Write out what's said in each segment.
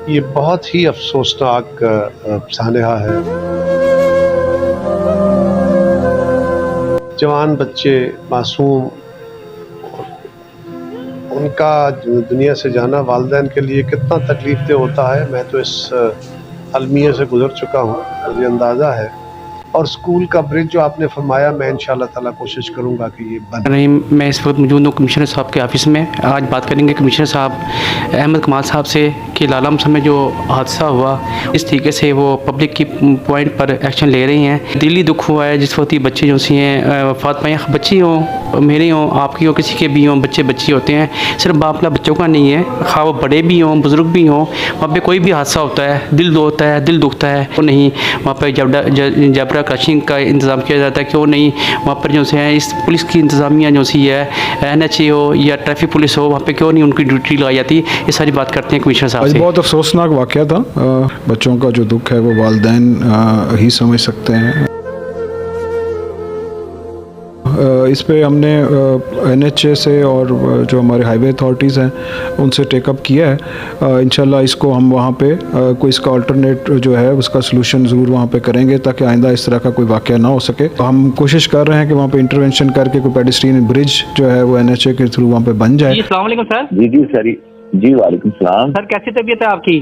ये बहुत ही अफ़सोसनाक सानहा है। जवान बच्चे, मासूम, उनका दुनिया से जाना वालिदैन के लिए कितना तकलीफ़देह होता है, मैं तो इस अलमिए से गुज़र चुका हूँ, मुझे अंदाज़ा है। और स्कूल का ब्रिज जो आपने फरमाया, मैं इंशाअल्लाह ताला कोशिश करूँगा कि ये बने। नहीं, मैं इस वक्त मौजूद हूँ कमिश्नर साहब के ऑफिस में। आज बात करेंगे कमिश्नर साहब अहमद कमाल साहब से कि लाला मुसा में जो हादसा हुआ, इस तरीके से वो पब्लिक की पॉइंट पर एक्शन ले रही हैं। दिली दुख हुआ है जिस वक्त ये बच्चे जो सी हैं वफात पाए, बच्ची हों, मेरी हों, आपकी हो, किसी के भी हों, बच्चे बच्चे होते हैं। सिर्फ बापला बच्चों का नहीं है, खा वो बड़े भी हों, बुज़ुर्ग भी हों, वहाँ पर कोई भी हादसा होता है, दिल होता है, दिल दुखता है। वो नहीं वहाँ पर जबरा क्रशिंग का इंतज़ाम किया जाता है, क्यों नहीं वहाँ पर जो है इस पुलिस की इंतज़ामिया जो सी है, NHA हो या ट्रैफिक पुलिस हो, वहाँ पे क्यों नहीं उनकी ड्यूटी लगाई जाती। ये सारी बात करते हैं कमिश्नर साहब से। बहुत अफसोसनाक वाक़या था। बच्चों का जो दुख है वो वालिदैन ही समझ सकते हैं। इस पे हमने NHA से और जो हमारे हाईवे अथॉरिटीज़ हैं उनसे टेकअप किया है। इंशाल्लाह इसको हम वहाँ पे कोई इसका अल्टरनेट जो है उसका सलूशन ज़रूर वहाँ पे करेंगे ताकि आइंदा इस तरह का कोई वाक़या ना हो सके। हम कोशिश कर रहे हैं कि वहाँ पे इंटरवेंशन करके कोई पेडेस्ट्रियन ब्रिज जो है वो NHA के थ्रू वहाँ पे बन जाए। अस्सलाम वालेकुम सर। जी सर। जी वालेकुम सलाम। सर कैसी तबीयत है आपकी?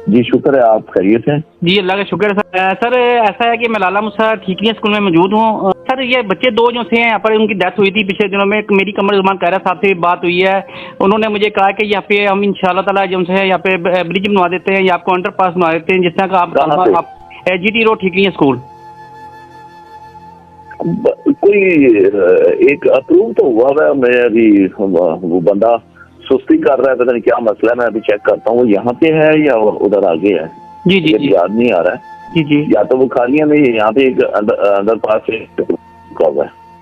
जी शुक्र है, आप खैरियत हैं? जी अल्लाह का शुक्र है सर। सर ऐसा है कि मैं लाला मुसा ठीकरिया स्कूल में मौजूद हूँ। सर ये बच्चे दो जो थे यहाँ पर, उनकी डेथ हुई थी पिछले दिनों में। मेरी कमर ज़ुमान कायरा साहब से बात हुई है, उन्होंने मुझे कहा कि यहाँ पे हम इंशाअल्लाह ताला जो है यहाँ पे ब्रिज बनवा देते हैं या आपको अंडर पास बनवा देते हैं, जिस तरह का आप GT रोड ठीकरिया स्कूल। कोई एक अप्रूव तो हुआ है, मैं अभी वो बंदा सुस्ती कर रहा है, पता नहीं क्या मसला है, मैं अभी चेक करता हूँ यहाँ पे है या उधर आगे है। जी जी जी याद नहीं आ रहा है। जी जी या तो वो खालिया में यहाँ पे एक अंदर पास है।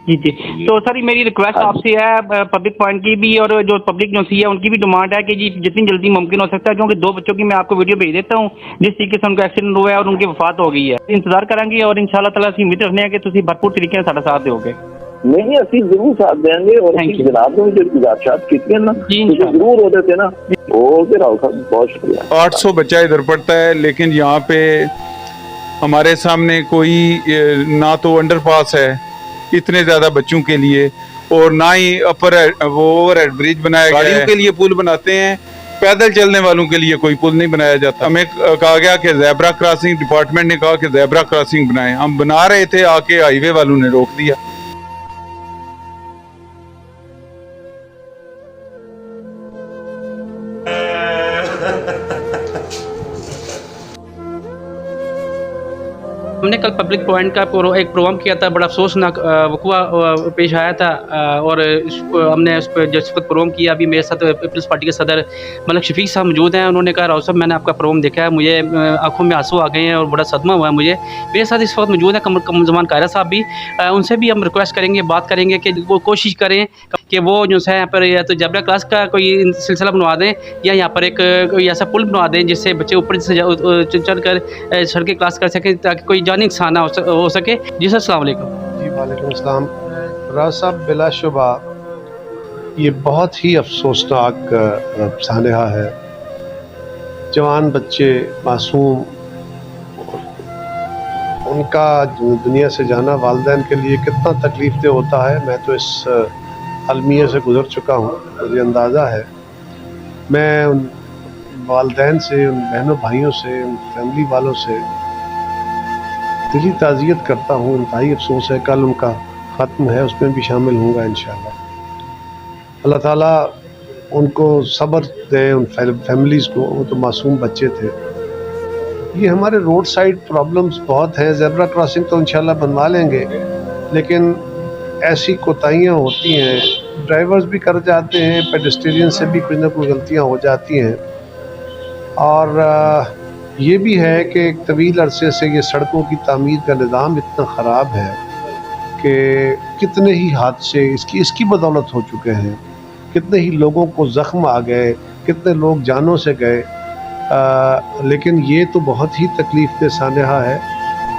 जी जी। तो सर मेरी रिक्वेस्ट आपसे है, पब्लिक पॉइंट की भी और जो पब्लिक जो सी है उनकी भी डिमांड है कि जी जितनी जल्दी मुमकिन हो सकता है, क्योंकि दो बच्चों की मैं आपको वीडियो भेज देता हूँ जिस तरीके से उनका एक्सीडेंट हुआ है और उनकी वफात हो गई है। इंतजार करेंगे और इंशाल्लाह ताला ਅਸੀਂ उम्मीद रखने कि तुम भरपूर तरीके से साਡਾ साथ दोगे। नहीं असि जरूर साथ देंगे और जनाब ने जो गुजारिशात की थी ना जरूर होते थे ना। ओके राव साहब बहुत शुक्रिया। 800 बच्चा इधर पढ़ता है, लेकिन यहाँ पे हमारे सामने कोई ना तो अंडरपास है इतने ज्यादा बच्चों के लिए, और ना ही अपर वो ओवरहेड ब्रिज बनाया गया है। गाड़ियों के लिए पुल बनाते हैं, पैदल चलने वालों के लिए कोई पुल नहीं बनाया जाता। हमें कहा गया कि ज़ेब्रा क्रॉसिंग, डिपार्टमेंट ने कहा कि ज़ेब्रा क्रॉसिंग बनाएं। हम बना रहे थे, आके हाईवे वालों ने रोक दिया। हमने कल पब्लिक पॉइंट का एक प्रोग्राम किया था, बड़ा अफसोसनाक वक़ुआ पेश आया था और हमने उस पर जिस वक्त प्रोग्राम किया, अभी मेरे साथ पीपल्स पार्टी के सदर मलिक शफीक साहब मौजूद हैं। उन्होंने कहा राव साहब मैंने आपका प्रोग्राम देखा है, मुझे आंखों में आंसू आ गए हैं और बड़ा सदमा हुआ है मुझे। मेरे साथ इस वक्त मौजूद है कमर ज़ुमान कायरा साहब भी, उनसे भी हम रिक्वेस्ट करेंगे, बात करेंगे कि वो कोशिश करें कि वो जो है यहाँ पर या तो ज़ेब्रा क्रॉस का कोई सिलसिला बनवा दें या यहाँ पर एक कोई ऐसा पुल बनवा दें जिससे बच्चे ऊपर से चढ़ कर सड़कें क्रॉस कर सकें ताकि कोई जानी नुकसान ना हो सके। जी सर अस्सलाम वालेकुम। जी वालेकुम अस्सलाम। राज साहब बिलाशुबा ये बहुत ही अफसोसनाक सानहा है। जवान बच्चे, मासूम, उनका दुनिया से जाना वालिदैन के लिए कितना तकलीफ़देह होता है, मैं तो इस अलमिए से गुज़र चुका हूँ, मुझे अंदाज़ा है। मैं उन वालिदैन से, उन बहनों भाइयों से, उन फैमिली वालों से दिली ताज़ियत करता हूँ। इंतहाई अफसोस है, कल उनका ख़त्म है, उसमें भी शामिल होऊंगा इंशाअल्लाह। अल्लाह ताला उनको सब्र दे, उन फैमिलीज़ को। वो तो मासूम बच्चे थे। ये हमारे रोड साइड प्रॉब्लम्स बहुत हैं। ज़ेब्रा क्रॉसिंग तो इंशाअल्लाह बनवा लेंगे, लेकिन ऐसी कोताहियाँ होती हैं, ड्राइवर्स भी कर जाते हैं, पेडेस्ट्रियन से भी कुछ ना कुछ गलतियाँ हो जाती हैं। और ये भी है कि एक तवील अरसे से ये सड़कों की तामीर का निज़ाम इतना ख़राब है कि कितने ही हादसे इसकी बदौलत हो चुके हैं। कितने ही लोगों को ज़ख्म आ गए, कितने लोग जानों से गए। लेकिन ये तो बहुत ही तकलीफ़देह सानहा है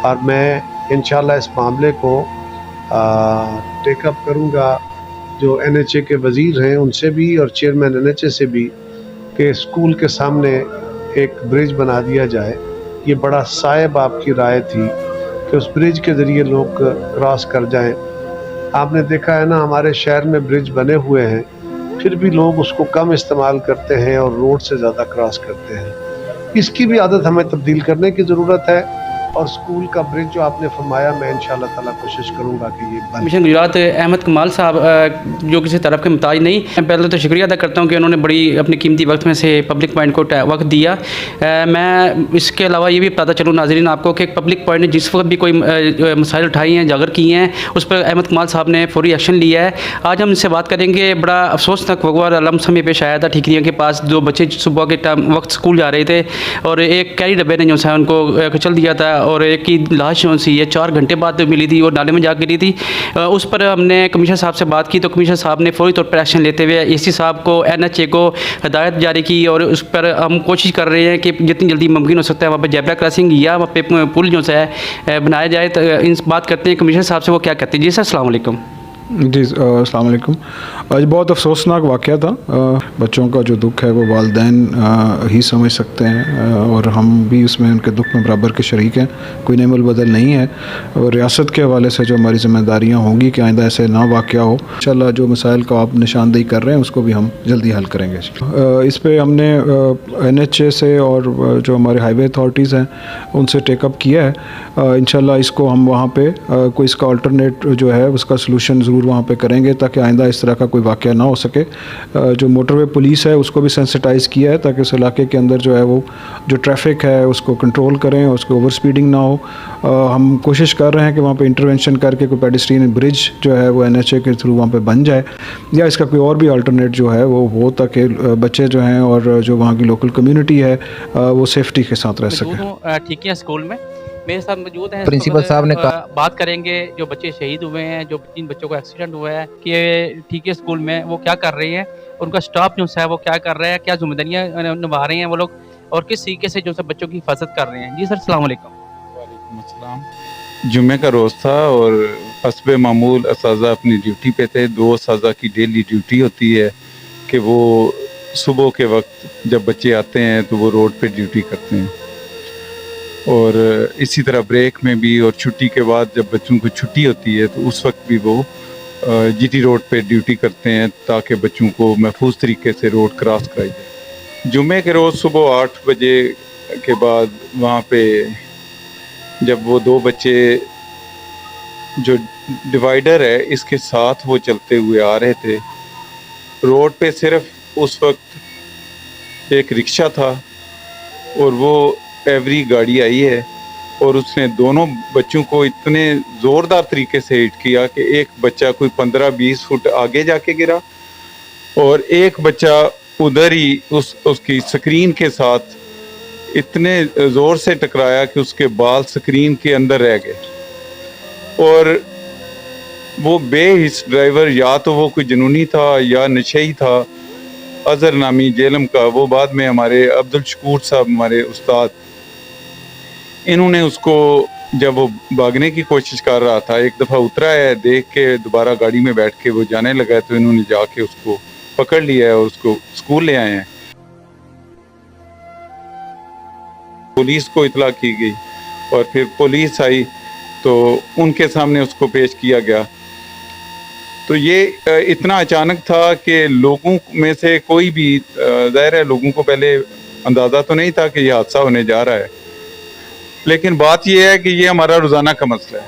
और मैं इंशाअल्लाह इस मामले को टेकअप करूँगा। जो NHA के वज़ीर हैं उनसे भी और चेयरमैन NHA से भी कि स्कूल के सामने एक ब्रिज बना दिया जाए। ये बड़ा साहिब आपकी राय थी कि उस ब्रिज के ज़रिए लोग क्रॉस कर जाएं। आपने देखा है ना, हमारे शहर में ब्रिज बने हुए हैं, फिर भी लोग उसको कम इस्तेमाल करते हैं और रोड से ज़्यादा क्रॉस करते हैं। इसकी भी आदत हमें तब्दील करने की ज़रूरत है। और स्कूल का ब्रिज जो आपने फरमाया, मैं इंशाअल्लाह ताला कोशिश करूँगा कि ये बन। मिशन गुजरात अहमद कमाल साहब जो किसी तरफ के मुताज नहीं, मैं पहले तो शुक्रिया अदा करता हूँ कि उन्होंने बड़ी अपने कीमती वक्त में से पब्लिक पॉइंट को वक्त दिया। मैं इसके अलावा ये भी बताता चलूँ नाज़रीन आपको कि एक पब्लिक पॉइंट ने जिस वक्त भी कोई मसाइल उठाई हैं, जागर किए हैं, उस पर अहमद कमाल साहब ने फौरी एक्शन लिया है। आज हम इनसे बात करेंगे। बड़ा अफसोसनाक वक़्वा लम्हे पेश आया था ठीकरिया के पास। 2 बच्चे सुबह के टाइम वक्त स्कूल जा रहे थे और एक कैरी डब्बे ने जो है उनको कुचल दिया था और एक की लाश जो सी है 4 घंटे बाद मिली थी और नाले में जा गिरी थी। उस पर हमने कमिश्नर साहब से बात की तो कमिश्नर साहब ने फौरी तौर पर एक्शन लेते हुए एसी साहब को NHA को हदायत जारी की और उस पर हम कोशिश कर रहे हैं कि जितनी जल्दी मुमकिन हो सकता है वहाँ पर जेब्रा क्रॉसिंग या वहाँ पे पुल जो है बनाया जाए। तो इन बात करते हैं कमिश्नर साहब से, वो क्या कहते हैं। जी सर, अस्सलाम वालेकुम। जी अस्सलाम वालेकुम। आज बहुत अफसोसनाक वाक़या था। बच्चों का जो दुख है वो वालिदैन ही समझ सकते हैं और हम भी उसमें उनके दुख में बराबर के शरीक हैं। कोई नेमल बदल नहीं है और रियासत के हवाले से जो हमारी ज़िम्मेदारियाँ होंगी कि आइंदा ऐसे ना वाक़या हो। इंशाअल्लाह जो मसाइल का आप निशानदेही कर रहे हैं उसको भी हम जल्दी हल करेंगे। इस पर हमने NHA से और जो हमारे हाईवे अथॉरिटीज़ हैं उनसे टेकअप किया है। इंशाअल्लाह इसको हम वहाँ पे कोई इसका अल्टरनेट जो है उसका सलूशन ज़रूर वहाँ पे करेंगे ताकि आइंदा इस तरह का कोई वाक़या ना हो सके। जो मोटरवे पुलिस है उसको भी सेंसिटाइज़ किया है ताकि उस इलाके के अंदर जो है वो जो ट्रैफिक है उसको कंट्रोल करें, उसको ओवर स्पीडिंग ना हो। हम कोशिश कर रहे हैं कि वहाँ पे इंटरवेंशन करके कोई पेडेस्ट्रियन ब्रिज जो है वो NHA के थ्रू वहाँ पे बन जाए या इसका कोई और भी अल्टरनेट जो है वो हो ताकि बच्चे जो हैं और जो वहाँ की लोकल कम्यूनिटी है वो सेफ्टी के साथ रह सकें। ठीक है, स्कूल में मेरे साथ मौजूद हैं प्रिंसिपल साहब ने कहा, बात करेंगे जो बच्चे शहीद हुए हैं, जो 3 बच्चों को एक्सीडेंट हुआ है कि ठीक है स्कूल में वो क्या कर रहे हैं, उनका स्टाफ जो है वो क्या कर रहा है, क्या जिम्मेदारियाँ निभा रहे हैं वो लोग और किस तरीके से जो सब बच्चों की हिफाजत कर रहे हैं। जी सर, अस्सलाम वालेकुम। वालेकुम अस्सलाम। जुम्मे का रोज़ था और हस्बे मामूल असाज़ा अपनी ड्यूटी पे थे। 2 असाज़ा की डेली ड्यूटी होती है कि वो सुबह के वक्त जब बच्चे आते हैं तो वो रोड पे ड्यूटी करते हैं और इसी तरह ब्रेक में भी और छुट्टी के बाद जब बच्चों को छुट्टी होती है तो उस वक्त भी वो GT रोड पे ड्यूटी करते हैं ताकि बच्चों को महफूज तरीके से रोड क्रॉस कराई जाए। जुम्मे के रोज़ सुबह 8 बजे के बाद वहाँ पे जब वो 2 बच्चे जो डिवाइडर है इसके साथ वो चलते हुए आ रहे थे, रोड पे सिर्फ उस वक्त एक रिक्शा था और वो एवरी गाड़ी आई है और उसने दोनों बच्चों को इतने ज़ोरदार तरीके से हिट किया कि एक बच्चा कोई 15-20 फुट आगे जाके गिरा और एक बच्चा उधर ही उसकी स्क्रीन के साथ इतने ज़ोर से टकराया कि उसके बाल स्क्रीन के अंदर रह गए। और वो बेहिस ड्राइवर या तो वो कोई जुनूनी था या नशेई था, अजहर नामी जेलम का, वो बाद में हमारे अब्दुल शकूर साहब हमारे उस्ताद, इन्होंने उसको जब वो भागने की कोशिश कर रहा था एक दफ़ा उतरा है, देख के दोबारा गाड़ी में बैठ के वो जाने लगा है तो इन्होंने जाके उसको पकड़ लिया है और उसको स्कूल ले आए हैं। पुलिस को इतला की गई और फिर पुलिस आई तो उनके सामने उसको पेश किया गया। तो ये इतना अचानक था कि लोगों में से कोई भी, ज़ाहिर है लोगों को पहले अंदाज़ा तो नहीं था कि ये हादसा होने जा रहा है, लेकिन बात ये है कि ये हमारा रोज़ाना का मसला है।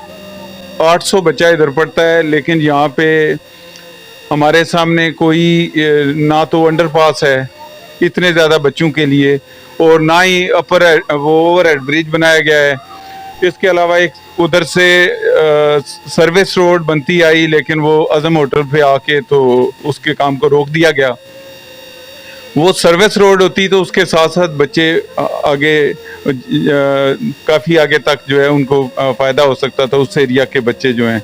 800 बच्चा इधर पढ़ता है लेकिन यहाँ पे हमारे सामने कोई ना तो अंडरपास है इतने ज़्यादा बच्चों के लिए और ना ही वो ओवर हेड ब्रिज बनाया गया है। इसके अलावा एक उधर से सर्विस रोड बनती आई लेकिन वो अज़म होटल पे आके तो उसके काम को रोक दिया गया। वो सर्विस रोड होती तो उसके साथ साथ बच्चे आगे काफ़ी आगे तक जो है उनको फ़ायदा हो सकता था उस एरिया के बच्चे जो हैं।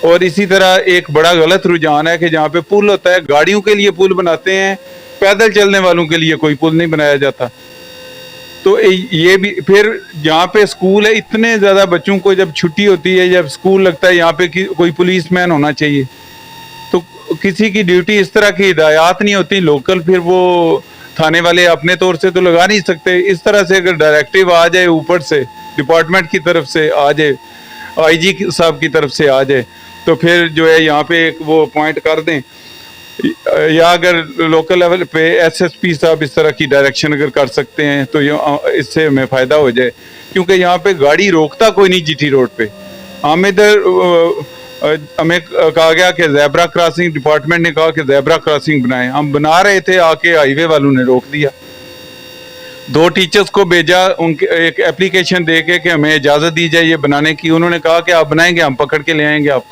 और इसी तरह एक बड़ा गलत रुझान है कि जहाँ पे पुल होता है गाड़ियों के लिए पुल बनाते हैं, पैदल चलने वालों के लिए कोई पुल नहीं बनाया जाता। तो ये भी फिर जहाँ पे स्कूल है इतने ज़्यादा बच्चों को जब छुट्टी होती है, जब स्कूल लगता है, यहाँ पे कोई पुलिसमैन होना चाहिए। तो किसी की ड्यूटी इस तरह की हिदायत नहीं होती लोकल, फिर वो थाने वाले अपने तौर से तो लगा नहीं सकते। इस तरह से अगर डायरेक्टिव आ जाए ऊपर से, डिपार्टमेंट की तरफ से आ जाए, आईजी साहब की तरफ से आ जाए, तो फिर जो है यहाँ पे एक वो अपॉइंट कर दें, या अगर लोकल लेवल पे एसएसपी साहब इस तरह की डायरेक्शन अगर कर सकते हैं तो इससे हमें फ़ायदा हो जाए। क्योंकि यहाँ पे गाड़ी रोकता कोई नहीं जीटी रोड पे। हम इधर हमें कहा गया कि ज़ेब्रा क्रॉसिंग, डिपार्टमेंट ने कहा कि ज़ेब्रा क्रॉसिंग बनाएं, हम बना रहे थे, आके हाईवे वालों ने रोक दिया। 2 टीचर्स को भेजा, उनके एक एप्लीकेशन दे के कि हमें इजाज़त दी जाए ये बनाने की। उन्होंने कहा कि आप बनाएंगे, हम पकड़ के ले आएंगे आप।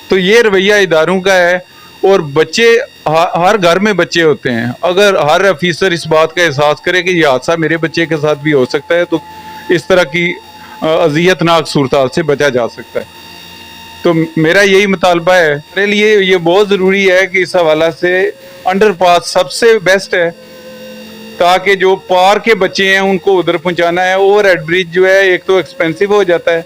तो ये रवैया इदारों का है। और बच्चे, हर घर में बच्चे होते हैं। अगर हर ऑफिसर इस बात का एहसास करे कि ये हादसा मेरे बच्चे के साथ भी हो सकता है, तो इस तरह की अज़ियतनाक सूरत से बचा जा सकता है। तो मेरा यही मुतालबा है। मेरे लिए ये बहुत ज़रूरी है कि इस हवाला से अंडरपास सबसे बेस्ट है, ताकि जो पार के बच्चे हैं उनको उधर पहुंचाना है। ओवर हेड ब्रिज जो है एक तो एक्सपेंसिव हो जाता है,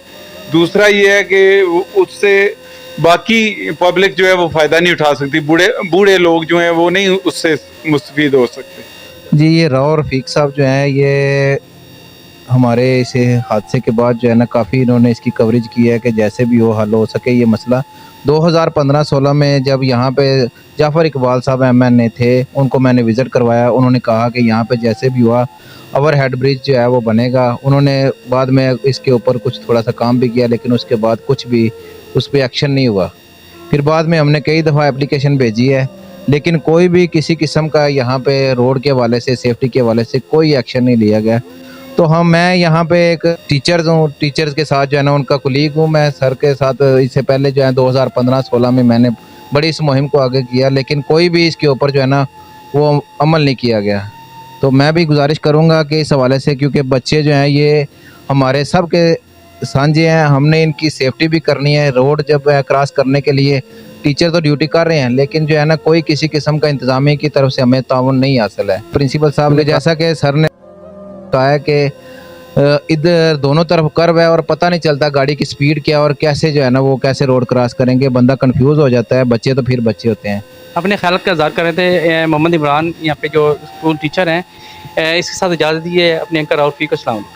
दूसरा ये है कि उससे बाकी पब्लिक जो है वो फ़ायदा नहीं उठा सकती। बूढ़े लोग जो हैं वो नहीं उससे मुस्तफीद हो सकते। जी, ये राव रफ़ीक साहब जो हैं, ये हमारे इस हादसे के बाद जो है ना काफ़ी इन्होंने इसकी कवरेज की है कि जैसे भी हो हल हो सके ये मसला। 2015-16 में जब यहाँ पे जाफ़र इकबाल साहब MN थे, उनको मैंने विज़िट करवाया। उन्होंने कहा कि यहाँ पे जैसे भी हुआ ओवर हेड ब्रिज जो है वो बनेगा। उन्होंने बाद में इसके ऊपर कुछ थोड़ा सा काम भी किया, लेकिन उसके बाद कुछ भी उस पर एक्शन नहीं हुआ। फिर बाद में हमने कई दफ़ा एप्लीकेशन भेजी है, लेकिन कोई भी किसी किस्म का यहाँ पे रोड के हवाले से, सेफ्टी के हवाले से कोई एक्शन नहीं लिया गया। तो मैं यहाँ पे एक टीचर्स हूँ, टीचर्स के साथ जो है ना उनका कुलीग हूँ। मैं सर के साथ इससे पहले जो है 2015-16 में मैंने बड़ी इस मुहिम को आगे किया, लेकिन कोई भी इसके ऊपर जो है ना वो अमल नहीं किया गया। तो मैं भी गुजारिश करूँगा कि इस हवाले से, क्योंकि बच्चे जो हैं ये हमारे सब के साझे हैं, हमने इनकी सेफ्टी भी करनी है। रोड जब क्रॉस करने के लिए टीचर तो ड्यूटी कर रहे हैं, लेकिन जो है ना कोई किसी किस्म का इंतजामिया की तरफ से हमें ताउन नहीं हासिल है। प्रिंसिपल साहब ने जैसा कि सर ने कहा है कि इधर दोनों तरफ कर्व है और पता नहीं चलता गाड़ी की स्पीड क्या और कैसे जो है ना वो कैसे रोड क्रॉस करेंगे, बंदा कंफ्यूज हो जाता है। बच्चे तो फिर बच्चे होते हैं। अपने ख्याल का इज़हार कर रहे थे मोहम्मद इमरान, यहाँ पे जो स्कूल टीचर हैं। इसके साथ इजाज़त दी है अपने एंकर राव रफ़ीक। अस्सलाम वालेकुम।